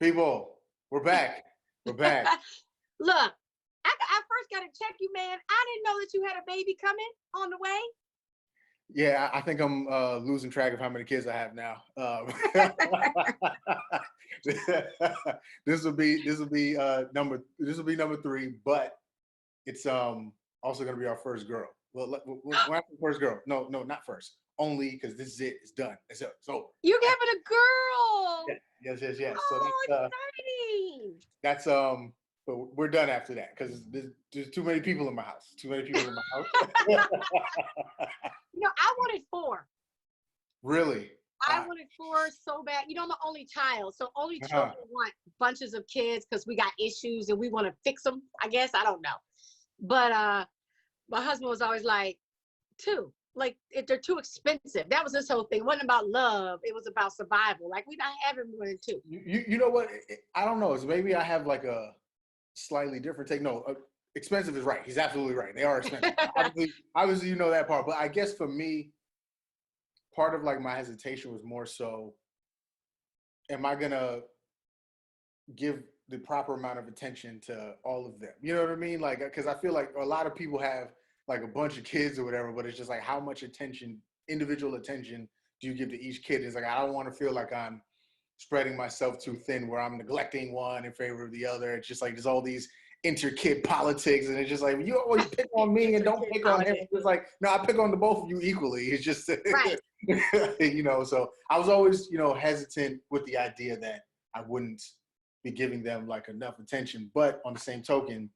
People, we're back. We're back. Look, I first got to check you, man. I didn't know that you had a baby coming on the way. Yeah, I think I'm losing track of how many kids I have now. This will be number three, but it's also gonna be our first girl. Well, we're not the first girl. No, not first. Only because this is it. It's done. It's over. You're having a girl. Yes. So Oh, exciting. that's but we're done after that because there's too many people in my house. Too many people in my house. I wanted four. Really? I wanted four so bad. I'm the only child. So only children want bunches of kids because we got issues and we want to fix them, I guess. I don't know. But my husband was always like, two. Like, if they're too expensive. That was this whole thing. It wasn't about love. It was about survival. Like, we're not having more than two. You know what? I don't know. It's maybe I have like a slightly different take. No, expensive is right. He's absolutely right. They are expensive. obviously, you know that part. But I guess for me, part of like my hesitation was more so, am I gonna give the proper amount of attention to all of them? You know what I mean? Like, because I feel like a lot of people have like a bunch of kids or whatever, but it's just like how much individual attention do you give to each kid? It's like I don't want to feel like I'm spreading myself too thin where I'm neglecting one in favor of the other. It's just like there's all these inter-kid politics, and it's just like you always pick on me and don't pick on him. It's like, no, I pick on the both of you equally. It's just right. So I was always, hesitant with the idea that I wouldn't be giving them like enough attention. But on the same token,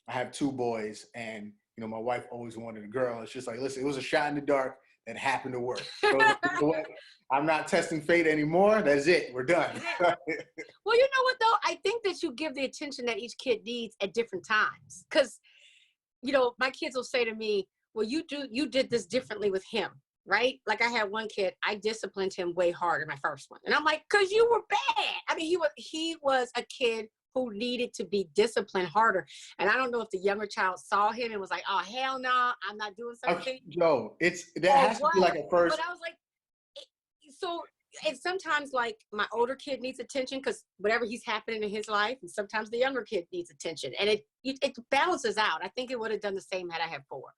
I have two boys, and my wife always wanted a girl. It's just like, listen, it was a shot in the dark that happened to work. So you know what? I'm not testing fate anymore. That's it. We're done. Well, you know what though? I think that you give the attention that each kid needs at different times. Because, my kids will say to me, well, you did this differently with him, right? Like I had one kid, I disciplined him way harder, my first one. And I'm like, because you were bad. I mean, he was a kid who needed to be disciplined harder. And I don't know if the younger child saw him and was like, oh, hell no, I'm not doing something. Has to be like a first. But I was like, and sometimes like my older kid needs attention because whatever he's happening in his life, and sometimes the younger kid needs attention. And it balances out. I think it would have done the same had I had four.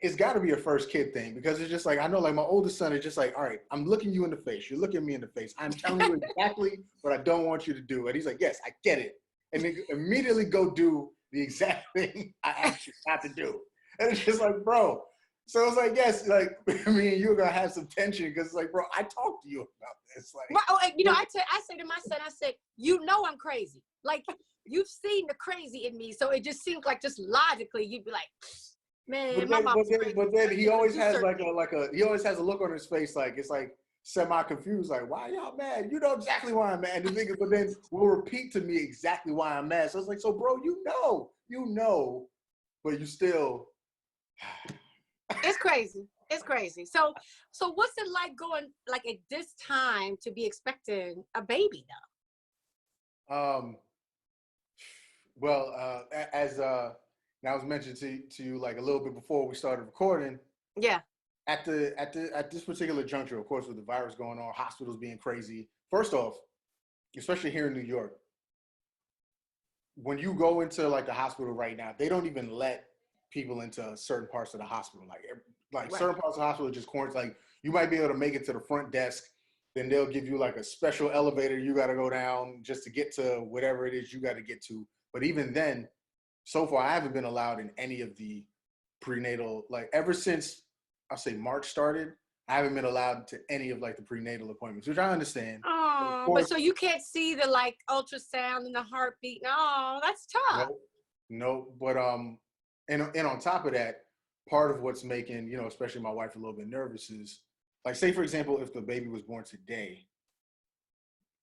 It's got to be a first kid thing because it's just like, I know like my oldest son is just like, all right, I'm looking you in the face. You're looking me in the face. I'm telling you exactly what I don't want you to do. And he's like, yes, I get it. And then immediately go do the exact thing I asked you not to do. And it's just like, bro. So it's like, yes, like me and you are going to have some tension because it's like, bro, I talked to you about this. Like, I say to my son, I said, I'm crazy. Like, you've seen the crazy in me. So it just seems like just logically, you'd be like, man, but then he always has he always has a look on his face like it's like semi-confused, like, why y'all mad? You know exactly why I'm mad. But then will repeat to me exactly why I'm mad. So it's like, so bro, you know, but you still. It's crazy. So what's it like going like at this time to be expecting a baby though? As I was mentioned to you like a little bit before we started recording. Yeah. At this particular juncture, of course, with the virus going on, hospitals being crazy. First off, especially here in New York, when you go into like the hospital right now, they don't even let people into certain parts of the hospital. Like certain parts of the hospital just quarantine. Like you might be able to make it to the front desk, then they'll give you like a special elevator you got to go down just to get to whatever it is you got to get to. But even then, so far, I haven't been allowed in any of the prenatal, like ever since I'll say March started, I haven't been allowed to any of like the prenatal appointments, which I understand. Oh, but so you can't see the like ultrasound and the heartbeat. No, that's tough. No, but and on top of that, part of what's making, especially my wife a little bit nervous is like, say for example, if the baby was born today,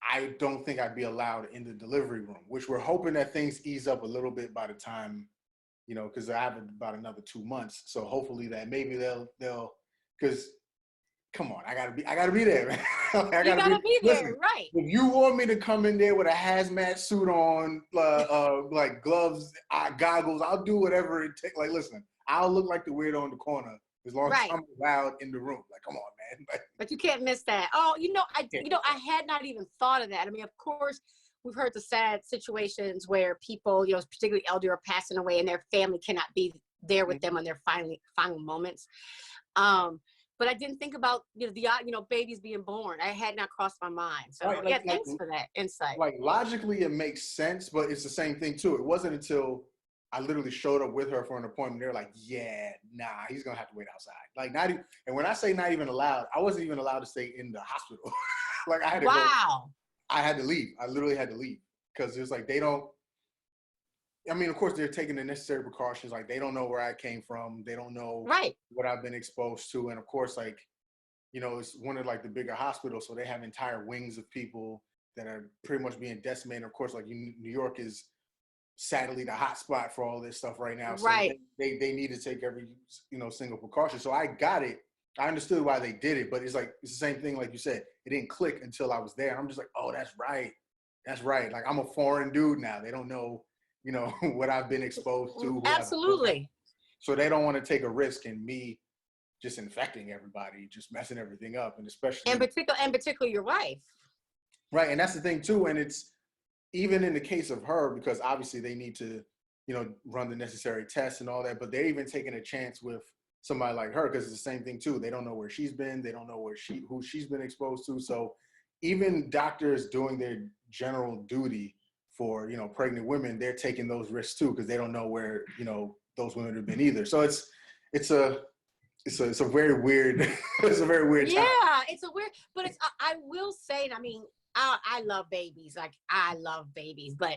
I don't think I'd be allowed in the delivery room, which we're hoping that things ease up a little bit by the time, because I have about another 2 months. So hopefully that maybe they'll, because come on, I gotta be there, man. You gotta be there, right? If you want me to come in there with a hazmat suit on, like gloves, goggles, I'll do whatever it takes. Like, listen, I'll look like the weirdo in the corner as long as I'm allowed in the room. Like, come on, man. But you can't miss that. Oh, I had not even thought of that. I mean, of course, we've heard the sad situations where people, you know, particularly elderly, are passing away and their family cannot be there with them on their final moments. But I didn't think about, you know, babies being born. I had not crossed my mind. So Right, yeah, thanks for that insight. Like logically, it makes sense, but it's the same thing too. It wasn't until I literally showed up with her for an appointment. They're like, "Yeah, nah, he's gonna have to wait outside." Like not even, and when I say not even allowed, I wasn't even allowed to stay in the hospital. Like I had to go. I had to leave. I literally had to leave because it's like they don't. I mean, of course, they're taking the necessary precautions. Like they don't know where I came from. They don't know what I've been exposed to, and of course, like, you know, it's one of like the bigger hospitals, so they have entire wings of people that are pretty much being decimated. Of course, like New York is sadly the hot spot for all this stuff right now. So they need to take every, you know, single precaution. So I got it. I understood why they did it, but it's like it's the same thing, like you said. It didn't click until I was there. I'm just like, oh, that's right. That's right. Like I'm a foreign dude now. They don't know, you know, what I've been exposed to. Absolutely. So they don't want to take a risk in me just infecting everybody, just messing everything up, and especially and particularly your wife. Right, and that's the thing too. And it's even in the case of her, because obviously they need to, you know, run the necessary tests and all that. But they're even taking a chance with somebody like her because it's the same thing too. They don't know where she's been. They don't know who she's been exposed to. So even doctors doing their general duty for, you know, pregnant women, they're taking those risks too because they don't know where, you know, those women have been either. So it's a very weird it's a very weird time. Yeah, it's a weird, but it's I will say, I mean, I love babies. Like I love babies, but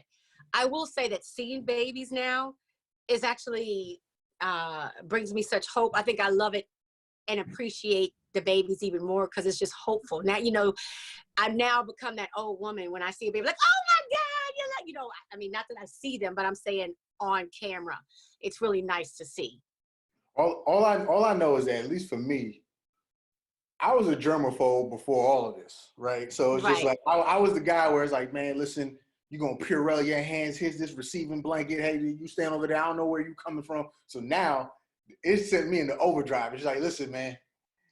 I will say that seeing babies now is actually brings me such hope. I think I love it and appreciate the babies even more because it's just hopeful. Now, you know, I've now become that old woman when I see a baby, like, oh my God, you're like, you know, I mean, not that I see them, but I'm saying on camera, it's really nice to see. All I know is that, at least for me, I was a germaphobe before all of this, right? So it's just like I was the guy where it's like, man, listen, you're gonna Purell your hands. Here's this receiving blanket. Hey, you stand over there. I don't know where you coming from. So now it sent me into overdrive. It's like, listen, man,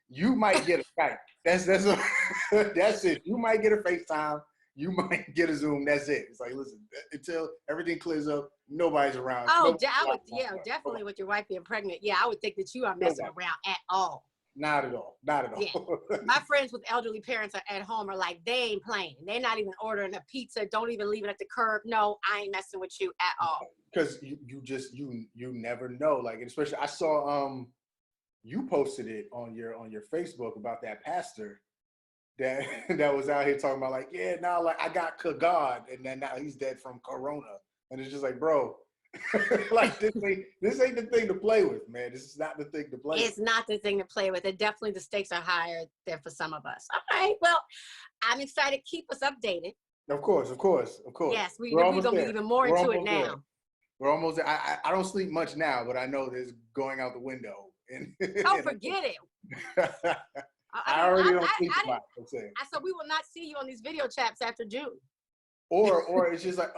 you might get a Skype. That's that's it. You might get a FaceTime. You might get a Zoom. That's it. It's like, listen, until everything clears up, nobody's around. Oh, definitely with your wife being pregnant. Yeah, I would think that you aren't messing around at all. Not at all. Not at all. Yeah. My friends with elderly parents at home are like, they ain't playing. They're not even ordering a pizza. Don't even leave it at the curb. No, I ain't messing with you at all. Because you never know. Like, especially I saw you posted it on your Facebook about that pastor that was out here talking about like, yeah, now like I got God and then now he's dead from corona. And it's just like, bro, like this ain't the thing to play with, man. This is not the thing to play with. It's not the thing to play with. It definitely, the stakes are higher there for some of us. All right, well, I'm excited. Keep us updated. Of course. Yes, we're going to be even more into it now. There. We're almost there. I don't sleep much now, but I know there's going out the window. Oh, forget it. I already don't sleep a lot. I said we will not see you on these video chats after June. Or it's just like,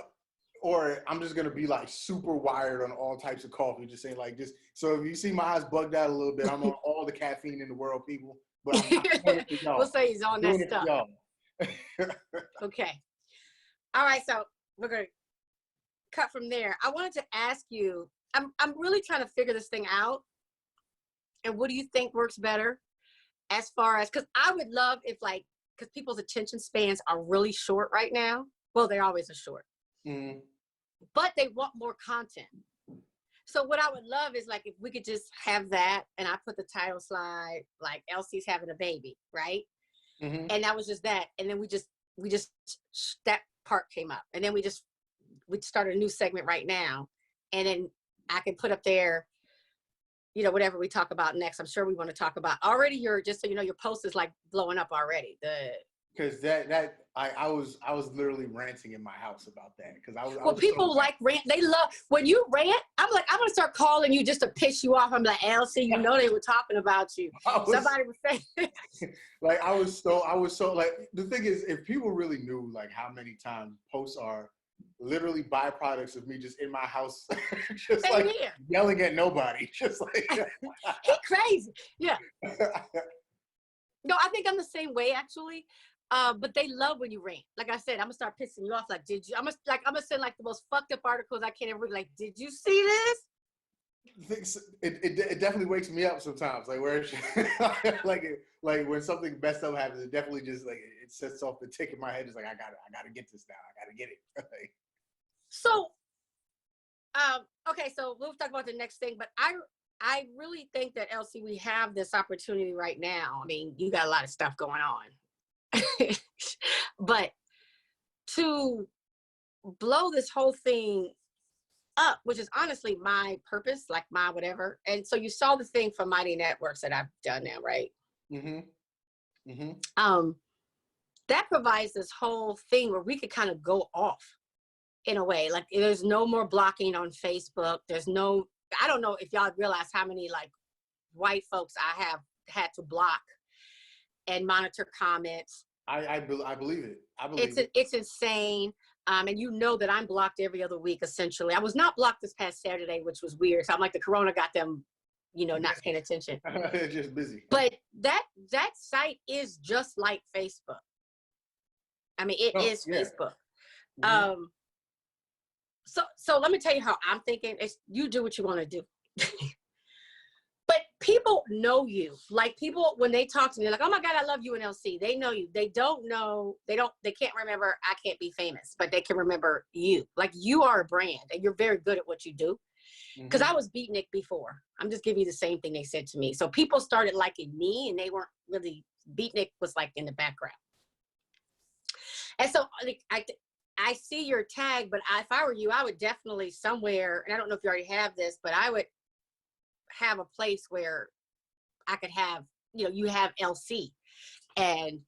or I'm just gonna be like super wired on all types of coffee, just saying like this. So if you see my eyes bugged out a little bit, I'm on all the caffeine in the world, people. But I'm we'll say he's on that stuff. Okay. All right, so we're gonna cut from there. I wanted to ask you, I'm really trying to figure this thing out. And what do you think works better? As far as, because I would love if like, because people's attention spans are really short right now. Well, they always are short. Mm-hmm. But they want more content. So what I would love is like if we could just have that and I put the title slide like Elsie's having a baby, right? Mm-hmm. And that was just that. And then we just that part came up. And then we started a new segment right now. And then I can put up there, you know, whatever we talk about next. I'm sure we want to talk about already just so you know, your post is like blowing up already. Because I was literally ranting in my house about that because I was people like rant. They love when you rant. I'm like, I'm gonna start calling you just to piss you off. I'm like, Elsie, you know they were talking about you. Somebody was saying. Like I was so like the thing is, if people really knew like how many times posts are literally byproducts of me just in my house, just same like here. Yelling at nobody, just like he crazy, yeah. No, I think I'm the same way actually. But they love when you rant. Like I said, I'm gonna start pissing you off. Like, did you? I'm gonna send like the most fucked up articles I can't ever read. Like, did you see this? It definitely wakes me up sometimes. Like where like when something messed up happens, it definitely just like it sets off the tick in my head. It's like I gotta get this now. I gotta get it. So, okay, so we'll talk about the next thing. But I really think that LC, we have this opportunity right now. I mean, you got a lot of stuff going on, but to blow this whole thing up, which is honestly my purpose, like my whatever. And so you saw the thing for Mighty Networks that I've done now, right? Mm-hmm. Mm-hmm. That provides this whole thing where we could kind of go off in a way. Like there's no more blocking on Facebook. There's no, I don't know if y'all realize how many like white folks I have had to block and monitor comments. I believe it. I believe it. It's insane. And you know that I'm blocked every other week, essentially. I was not blocked this past Saturday, which was weird. So I'm like, the corona got them, you know, not paying attention. Just busy. But that site is just like Facebook. I mean, it is Facebook. Mm-hmm. So let me tell you how I'm thinking. It's you do what you want to do. But people know you. Like people, when they talk to me, like, oh my God, I love you and LC. They know you. They don't know, they can't remember I Can't Be Famous, but they can remember you. Like you are a brand and you're very good at what you do. Because I was beatnik before. I'm just giving you the same thing they said to me. So people started liking me and they weren't really, beatnik was like in the background. And so like, I see your tag, but if I were you, I would definitely somewhere, and I don't know if you already have this, but I would have a place where I could have, you know, you have LC and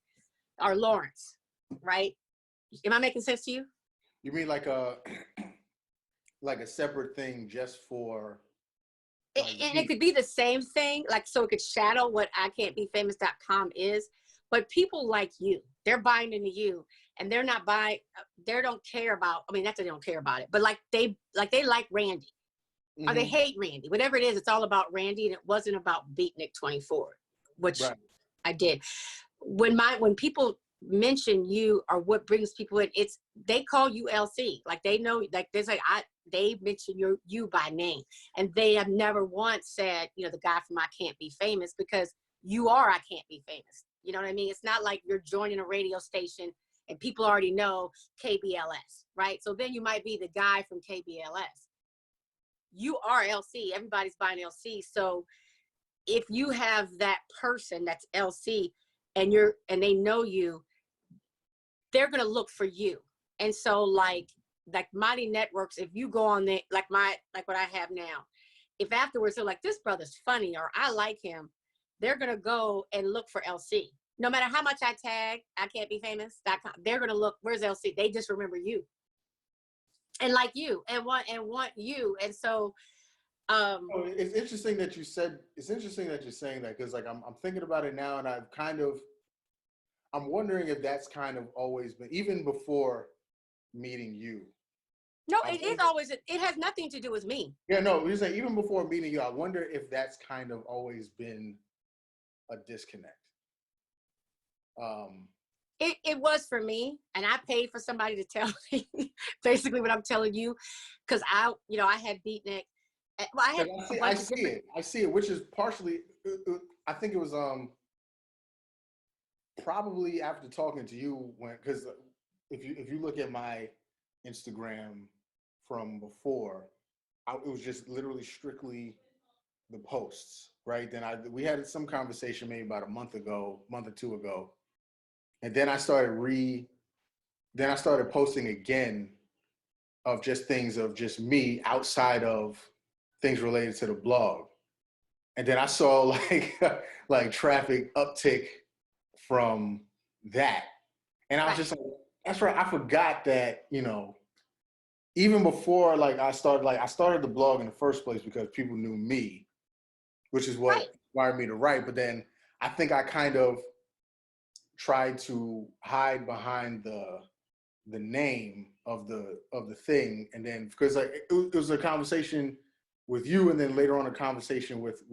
or Lawrence, right? Am I making sense to you? You mean like a separate thing just for like, and it could be the same thing, like so it could shadow what I Can't Be Famous.com is, but people like you, they're buying into you and they're not buying, they don't care about, I mean, not that they don't care about it, but like they like Randi. Or they hate Randi, whatever it is, it's all about Randi, and it wasn't about Beatnik 24, which I did. When people mention you or what brings people in, it's they call you LC, like they know, like there's like they mention you by name, and they have never once said, you know, the guy from I Can't Be Famous, because you are I Can't Be Famous. You know what I mean? It's not like you're joining a radio station and people already know KBLS, right? So then you might be the guy from KBLS. You are LC. Everybody's buying LC. So if you have that person that's LC and they know you, they're gonna look for you. And so like Mighty Networks, if you go on there, like what I have now, if afterwards they're like, this brother's funny or I like him, they're gonna go and look for LC. No matter how much I tag, I Can't Be Famous.com, they're gonna look, where's LC? They just remember you. And like you and want you. And so it's interesting that you said, it's interesting that you're saying that, because like I'm thinking about it now, and I'm wondering if that's kind of always been, even before meeting you. No, it is always, it has nothing to do with me. Yeah, no, you're saying even before meeting you, I wonder if that's kind of always been a disconnect. It was for me, and I paid for somebody to tell me basically what I'm telling you, because I had Beatnik. Well, I had I see it, which is partially, I think it was probably after talking to you, because if you look at my Instagram from before, it was just literally strictly the posts, right? Then we had some conversation maybe about a month or two ago. And then I started posting again of just things of just me outside of things related to the blog. And then I saw like traffic uptick from that. And I was just like, that's right. I forgot that, you know, even before like I started the blog in the first place because people knew me, which is what inspired me to write. But then I think I kind of tried to hide behind the name of the thing, and then because like it was a conversation with you, and then later on a conversation with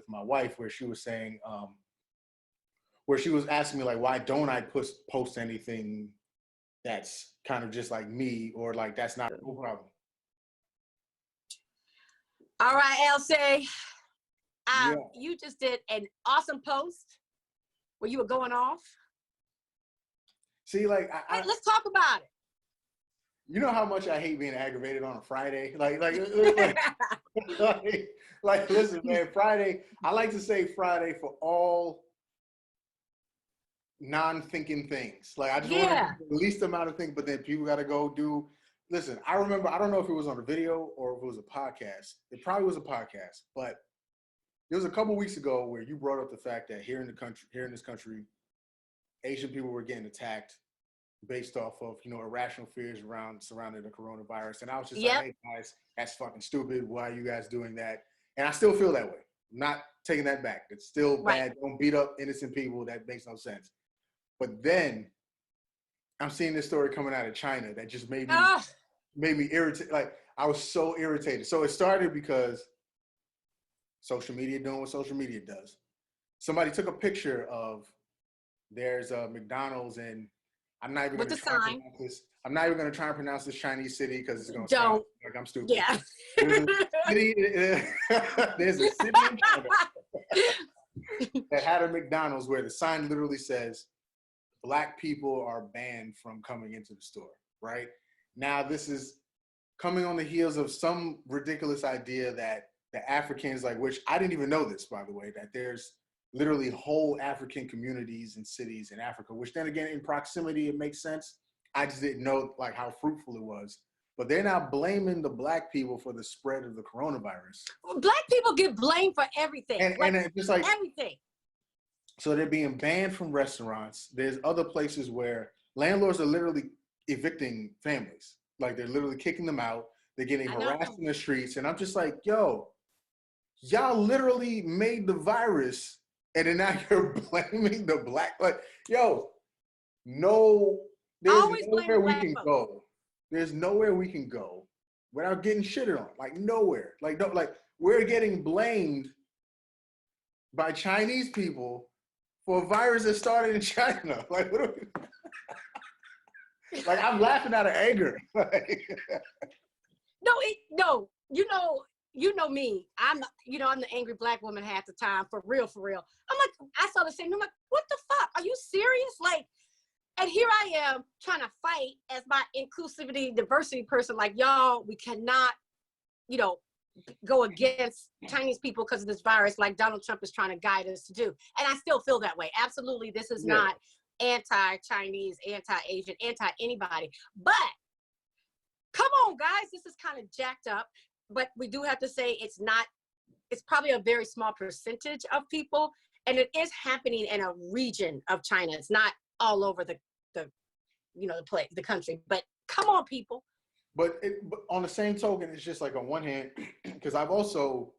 my wife where she was saying, where she was asking me like, why don't I post anything that's kind of just like me, or like that's not no problem. All right, Elsie. Yeah. You just did an awesome post where you were going off. See, like, Let's talk about it. You know how much I hate being aggravated on a Friday? Like, listen, man, Friday, I like to say Friday for all non-thinking things. Like, I just want to do the least amount of things, but then people got to go do. Listen, I remember, I don't know if it was on a video or if it was a podcast. It probably was a podcast, but there was a couple weeks ago where you brought up the fact that here in this country, Asian people were getting attacked based off of, irrational fears surrounding the coronavirus. And I was just like, hey guys, that's fucking stupid. Why are you guys doing that? And I still feel that way. I'm not taking that back. It's still bad. Don't beat up innocent people. That makes no sense. But then I'm seeing this story coming out of China that just made me irritated. Like, I was so irritated. So it started because social media doing what social media does. Somebody took a picture of there's a McDonald's in, I'm not even going to try and pronounce this. I'm not even going to try and pronounce this Chinese city because it's going to sound like I'm stupid. Yeah. There's a city in China that had a McDonald's where the sign literally says, Black people are banned from coming into the store, right? Now, this is coming on the heels of some ridiculous idea that the Africans, like, which I didn't even know this, by the way, that there's literally whole African communities and cities in Africa, which then again, in proximity, it makes sense. I just didn't know like how fruitful it was. But they're now blaming the Black people for the spread of the coronavirus. Black people get blamed for everything. And it's just like everything. So they're being banned from restaurants. There's other places where landlords are literally evicting families. Like, they're literally kicking them out. They're getting harassed in the streets. And I'm just like, yo, y'all literally made the virus, and then now you're blaming the Black. Like, yo, there's nowhere we can go. There's nowhere we can go without getting shitted on. Like, nowhere. Like, no, like, we're getting blamed by Chinese people for a virus that started in China. Like, what are we? Like, I'm laughing out of anger. No, you know me. I'm the angry Black woman half the time, for real. I'm like, I saw the same. I'm like, what the fuck? Are you serious? Like, and here I am trying to fight as my inclusivity, diversity person. Like, y'all, we cannot, go against Chinese people because of this virus, like Donald Trump is trying to guide us to do. And I still feel that way. Absolutely, this is not anti-Chinese, anti-Asian, anti-anybody. But come on, guys, this is kind of jacked up. But we do have to say it's probably a very small percentage of people. And it is happening in a region of China. It's not all over the country. But come on, people. But on the same token, it's just like, on one hand, because I've also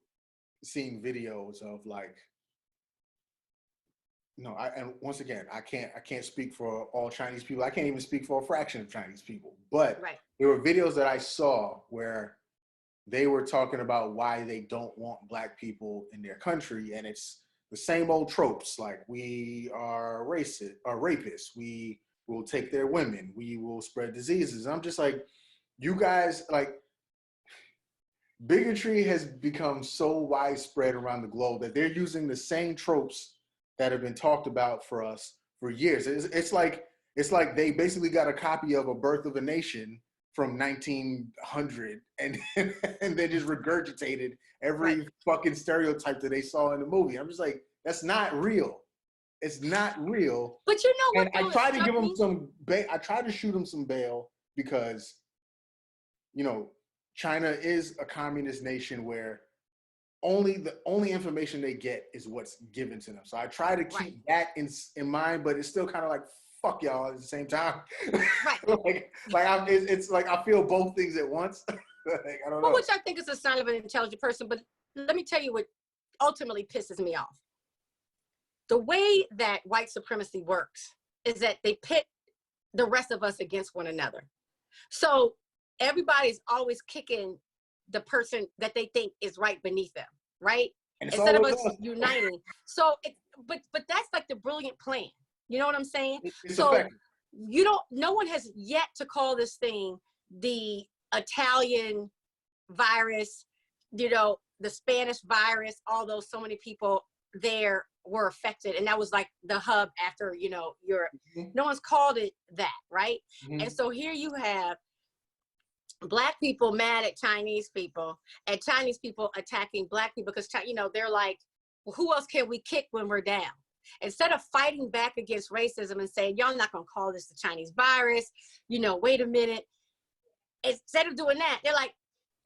seen videos of like, and once again, I can't speak for all Chinese people. I can't even speak for a fraction of Chinese people. But there were videos that I saw where they were talking about why they don't want Black people in their country, and it's the same old tropes, like, we are racist or rapists, we will take their women, we will spread diseases. I'm just like, you guys, like, bigotry has become so widespread around the globe that they're using the same tropes that have been talked about for us for years. It's like they basically got a copy of A Birth of a Nation from 1900 and they just regurgitated every fucking stereotype that they saw in the movie. I'm just like, that's not real. It's not real. But you know what? And I tried to give them some I tried to shoot them some bail because, China is a communist nation where the only information they get is what's given to them. So I try to keep that in mind, but it's still kind of like, fuck y'all at the same time. It's like I feel both things at once. Like, I don't know. Which I think is a sign of an intelligent person. But let me tell you what ultimately pisses me off. The way that white supremacy works is that they pit the rest of us against one another. So everybody's always kicking the person that they think is right beneath them, right? Instead of us uniting. So but that's like the brilliant plan. You know what I'm saying? It's So effective. no one has yet to call this thing the Italian virus, you know, the Spanish virus, although so many people there were affected. And that was like the hub after, you know, Europe. Mhm. No one's called it that, right? Mhm. And so here you have Black people mad at Chinese people and Chinese people attacking Black people because, you know, they're like, well, who else can we kick when we're down? Instead of fighting back against racism and saying, y'all not going to call this the Chinese virus, you know, wait a minute. Instead of doing that, they're like,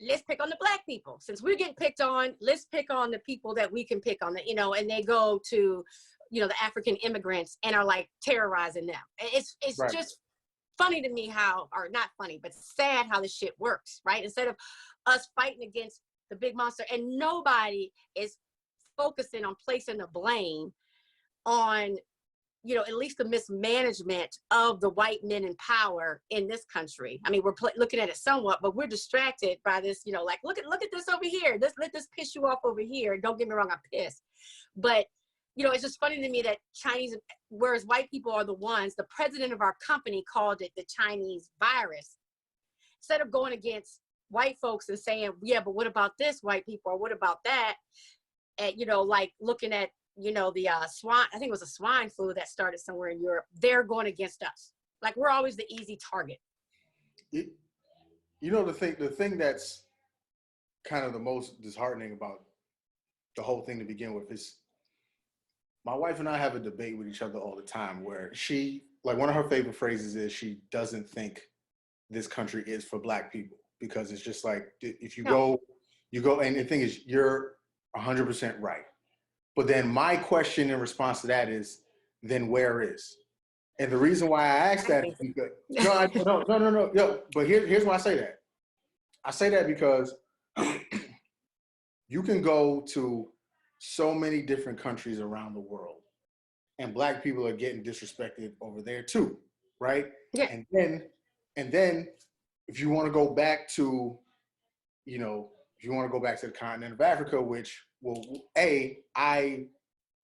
let's pick on the Black people. Since we're getting picked on, let's pick on the people that we can pick on, you know, and they go to, you know, the African immigrants and are like terrorizing them. It's Right. just funny to me how, or not funny, but sad how this shit works, right? Instead of us fighting against the big monster, and nobody is focusing on placing the blame on, you know, at least the mismanagement of the white men in power in this country. I mean, we're looking at it somewhat, but we're distracted by this, you know, like, look at this over here. Let this piss you off over here. Don't get me wrong, I'm pissed. But, you know, it's just funny to me that Chinese, whereas white people are the ones, the president of our company called it the Chinese virus. Instead of going against white folks and saying, yeah, but what about this, white people, or what about that? And, you know, like looking at, you know, the swine, I think it was a swine flu that started somewhere in Europe. They're going against us. Like, we're always the easy target. You know, the thing that's kind of the most disheartening about the whole thing to begin with is my wife and I have a debate with each other all the time where she, like, one of her favorite phrases is she doesn't think this country is for Black people, because it's just like, if you No. go, and the thing is, you're 100% right. But then my question in response to that is, then where is? And the reason why I ask that is because, no. But here's why I say that. I say that because you can go to so many different countries around the world, and Black people are getting disrespected over there too, right? Yeah. And then if you want to go back to, you know, if you want to go back to the continent of Africa, which, well, I'm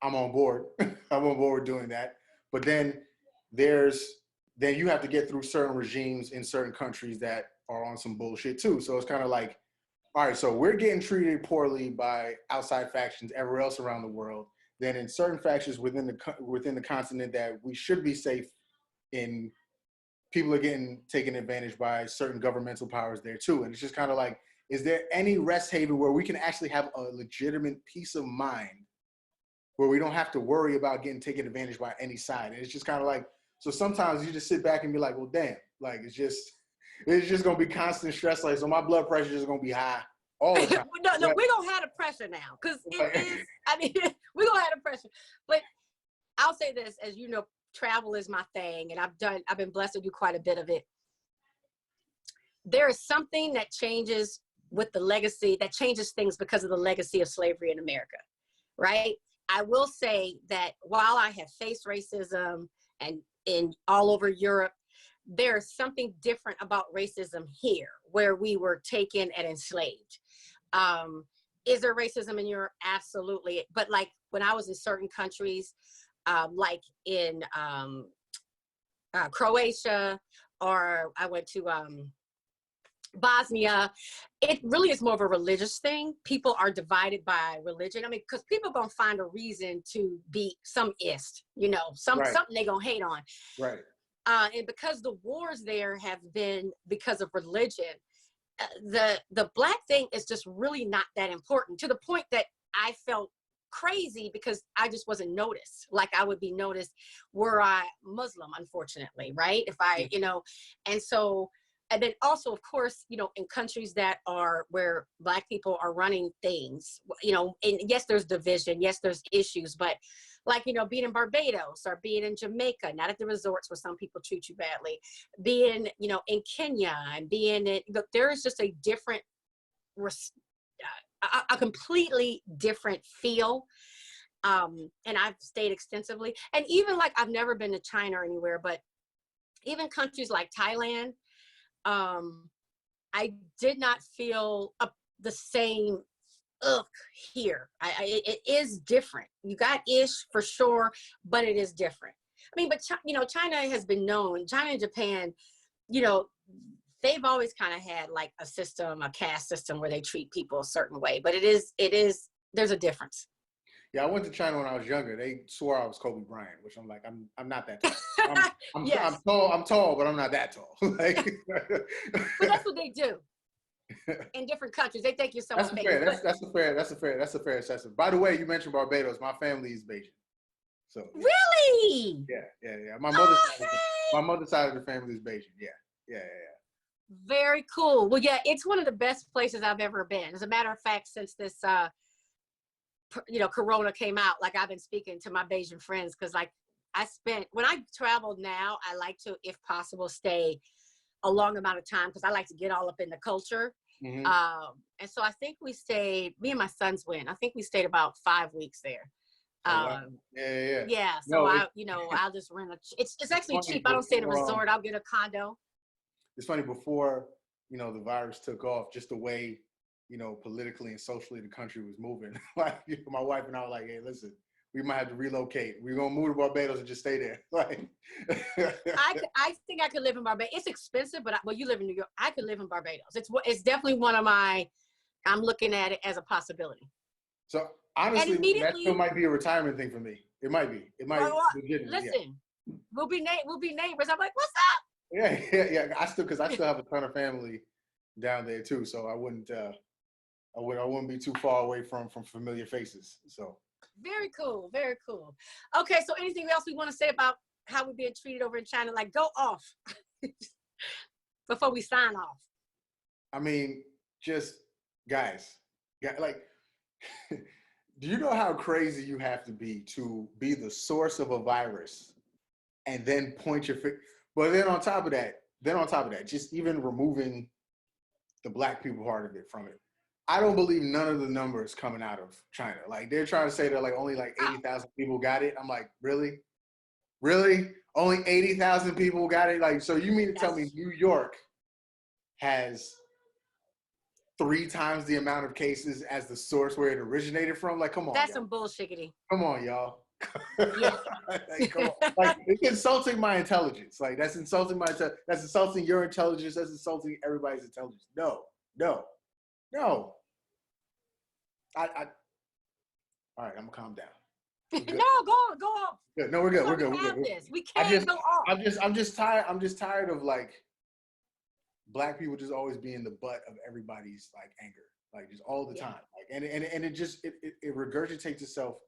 on board. I'm on board doing that. But then then you have to get through certain regimes in certain countries that are on some bullshit too. So it's kind of like, all right, so we're getting treated poorly by outside factions everywhere else around the world. Then in certain factions within the continent that we should be safe in, people are getting taken advantage by certain governmental powers there too. And it's just kind of like, is there any rest haven where we can actually have a legitimate peace of mind, where we don't have to worry about getting taken advantage by any side? And it's just kind of like, so sometimes you just sit back and be like, well, damn, like it's just gonna be constant stress. Like, so my blood pressure is gonna be high all the time. no, we're gonna have the pressure now, because it is. I mean, we're gonna have the pressure. But I'll say this, as you know, travel is my thing, and I've been blessed to do quite a bit of it. There is something that changes with the legacy, that changes things because of the legacy of slavery in America, right? I will say that while I have faced racism and in all over Europe, there's something different about racism here, where we were taken and enslaved. Is there racism in Europe? Absolutely. But like when I was in certain countries, like in Croatia, or I went to Bosnia, it really is more of a religious thing. People are divided by religion. I mean, because people are gonna find a reason to be some ist, you know, something they gonna hate on. Right. And because the wars there have been because of religion, the Black thing is just really not that important, to the point that I felt crazy because I just wasn't noticed like I would be noticed were I Muslim, unfortunately, right? If I, you know, and so, and then also, of course, you know, in countries that are where Black people are running things, you know, and yes, there's division, yes, there's issues, but like, you know, being in Barbados or being in Jamaica, not at the resorts where some people treat you badly, being, you know, in Kenya and being in, there is just a different, a completely different feel. And I've stayed extensively. And even like, I've never been to China or anywhere, but even countries like Thailand, I did not feel the same ugh here. It is different. You got ish for sure, but it is different. I mean, but you know, China has been known. China and Japan, you know, they've always kind of had like a system, a caste system where they treat people a certain way. But it is. There's a difference. Yeah, I went to China when I was younger. They swore I was Kobe Bryant, which I'm like, I'm not that tall. I'm Yes, tall, but I'm not that tall. Like, but that's what they do in different countries. They think you're someone that's famous. fair. That's a fair assessment. By the way, you mentioned Barbados. My family is Bajan, so yeah. Really? Yeah. Oh, My mother's side of the family is Bajan. Yeah. very cool. Well, yeah, it's one of the best places I've ever been. As a matter of fact, since this you know, Corona came out, like I've been speaking to my Bayesian friends, because like when I travel now, I like to, if possible, stay a long amount of time because I like to get all up in the culture. Mm-hmm. And so I think we stayed, me and my sons went, I think we stayed about 5 weeks there. Wow. Yeah. Yeah, so No, you know, I'll just rent it's actually funny cheap. I don't stay in a before, resort, I'll get a condo. it's funny before, you know, the virus took off, just the way, you know, politically and socially the country was moving. Like, you know, my wife and I were like, hey, listen, we might have to relocate. We're gonna move to Barbados and just stay there. Like, I think I could live in Barbados. It's expensive, but well, you live in New York. I could live in Barbados. It's definitely one of my. I'm looking at it as a possibility. so honestly, And that still might be a retirement thing for me. It might be. It might. Well, Legitimately, listen, yeah. we'll be neighbors. I'm like, what's up? Yeah. I still have a ton of family down there too, so I wouldn't be too far away from familiar faces. So Very cool, very cool. Okay, so anything else we want to say about how we're being treated over in China? Like, go off before we sign off. I mean, just guys, like, do you know how crazy you have to be the source of a virus and then point your finger? But then on top of that, just even removing the black people part of it from it, I don't believe none of the numbers coming out of China. Like, they're trying to say that like only like 80,000 people got it. I'm like, really? Only 80,000 people got it? Like, so you mean to tell me New York has 3 times the amount of cases as the source where it originated from? Like, come on. That's y'all. some bullshiggity. Come on, y'all. Yeah. Like, come on. Like, it's insulting my intelligence. Like, that's insulting that's insulting your intelligence. That's insulting everybody's intelligence. No. All right, I'm gonna calm down. No, go on. Good. No, we're good. We're good. We can't go off. I'm just tired of like black people just always being the butt of everybody's like anger, like just all the time. Like, and it just it regurgitates itself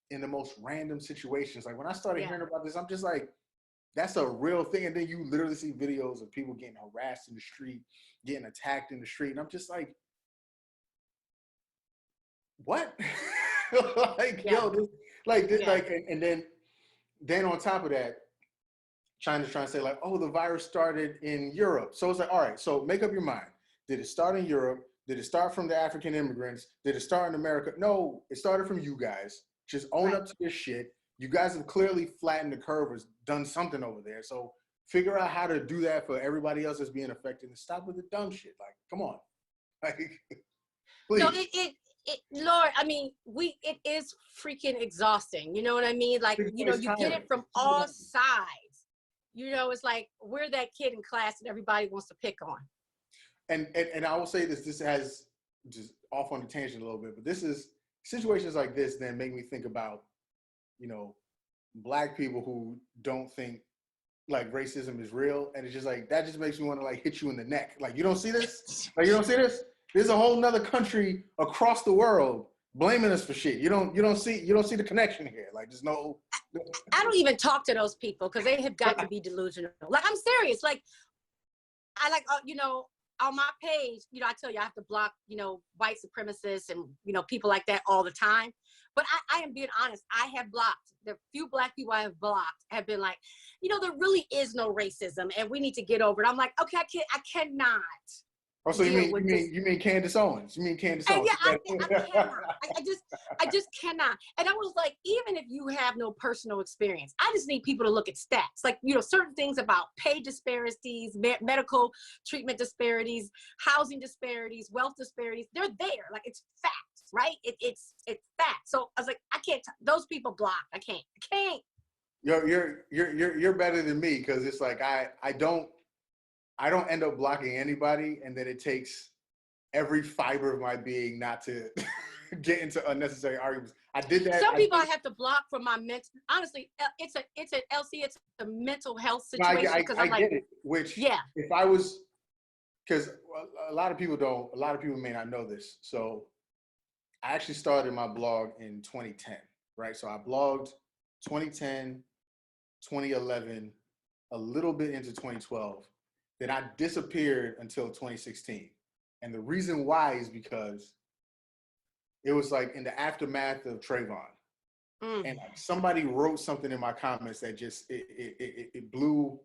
in the most random situations. Like, when I started hearing about this, I'm just like, that's a real thing. And then you literally see videos of people getting harassed in the street, getting attacked in the street, and I'm just like, what? And then on top of that, China's trying to say like, oh, the virus started in Europe. So it's like, all right, so make up your mind. Did it start in Europe? Did it start from the African immigrants? Did it start in America? No, it started from you guys. Just own up to this shit. You guys have clearly flattened the curve or done something over there. So figure out how to do that for everybody else that's being affected and stop with the dumb shit. Like, come on. Like, please. No, Lord, I mean, it is freaking exhausting. You know what I mean? Like, you know, you get it from all sides. You know, it's like we're that kid in class that everybody wants to pick on. And I will say this has just off on the tangent a little bit, but this is situations like this then make me think about, you know, black people who don't think like racism is real, and it's just like that just makes me want to like hit you in the neck. Like, you don't see this? Like, you don't see this? There's a whole nother country across the world blaming us for shit. You don't see the connection here. Like, there's no. I don't even talk to those people because they have got to be delusional. Like, I'm serious. Like, I like, you know, on my page, you know, I tell you I have to block, you know, white supremacists and, you know, people like that all the time. But I am being honest. I have blocked. The few black people I have blocked have been like, you know, there really is no racism and we need to get over it. I'm like, okay, I cannot. Oh, so you mean Candace Owens? You mean Candace Owens? Yeah, I cannot. I just cannot. And I was like, even if you have no personal experience, I just need people to look at stats. Like, you know, certain things about pay disparities, medical treatment disparities, housing disparities, wealth disparities. They're there. Like, it's facts. right? It's that. So I was like, I can't. Those people block. I can't. You're better than me because it's like I don't end up blocking anybody, and then it takes every fiber of my being not to get into unnecessary arguments. I did that. Some people I have to block from my mental. Honestly, it's a LC. It's a mental health situation because I I'm like, get it. Which yeah. if I was, because a lot of people don't. A lot of people may not know this. So I actually started my blog in 2010, right? So I blogged 2010, 2011, a little bit into 2012. Then I disappeared until 2016. And the reason why is because it was like in the aftermath of Trayvon. And like somebody wrote something in my comments that just it blew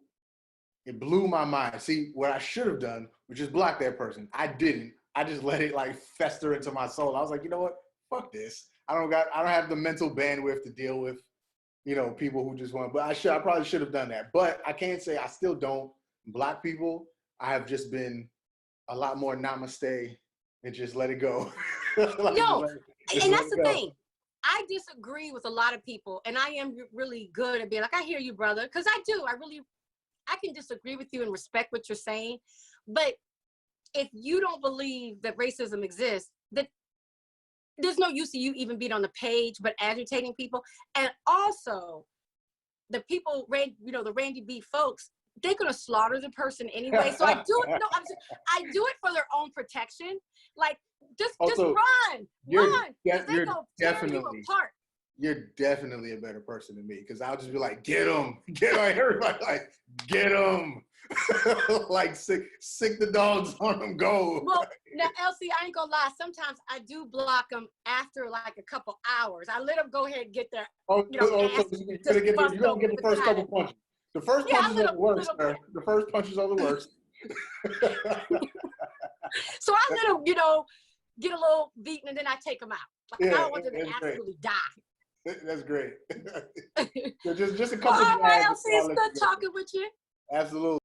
my mind. See, what I should have done was just block that person. I didn't. I just let it like fester into my soul. I was like, you know what? Fuck this. I don't have the mental bandwidth to deal with, people who just want. But I probably should have done that. But I can't say I still don't block people. I have just been a lot more namaste and just let it go. No, and that's the thing. I disagree with a lot of people, and I am really good at being like, I hear you, brother, because I do. I can disagree with you and respect what you're saying, but if you don't believe that racism exists, that there's no use of you even being on the page, but agitating people. And also, the people, the Randy B folks, they're gonna slaughter the person anyway. So I do it. No, I do it for their own protection. Like, just run. They go tear you apart. You're definitely a better person than me because I'll just be like, get them, everybody like, get them, like sick the dogs on them, go. Well, now LC, I ain't gonna lie. Sometimes I do block them after like a couple hours. I let them go ahead and get their, so you're gonna get the first couple punches. The first punches are the worst, sir. The first punches are the worst. So I let them, get a little beaten, and then I take them out. Like, I don't want them to absolutely die. That's great. So just a couple. All right, LC, it's good talking with you. Absolutely.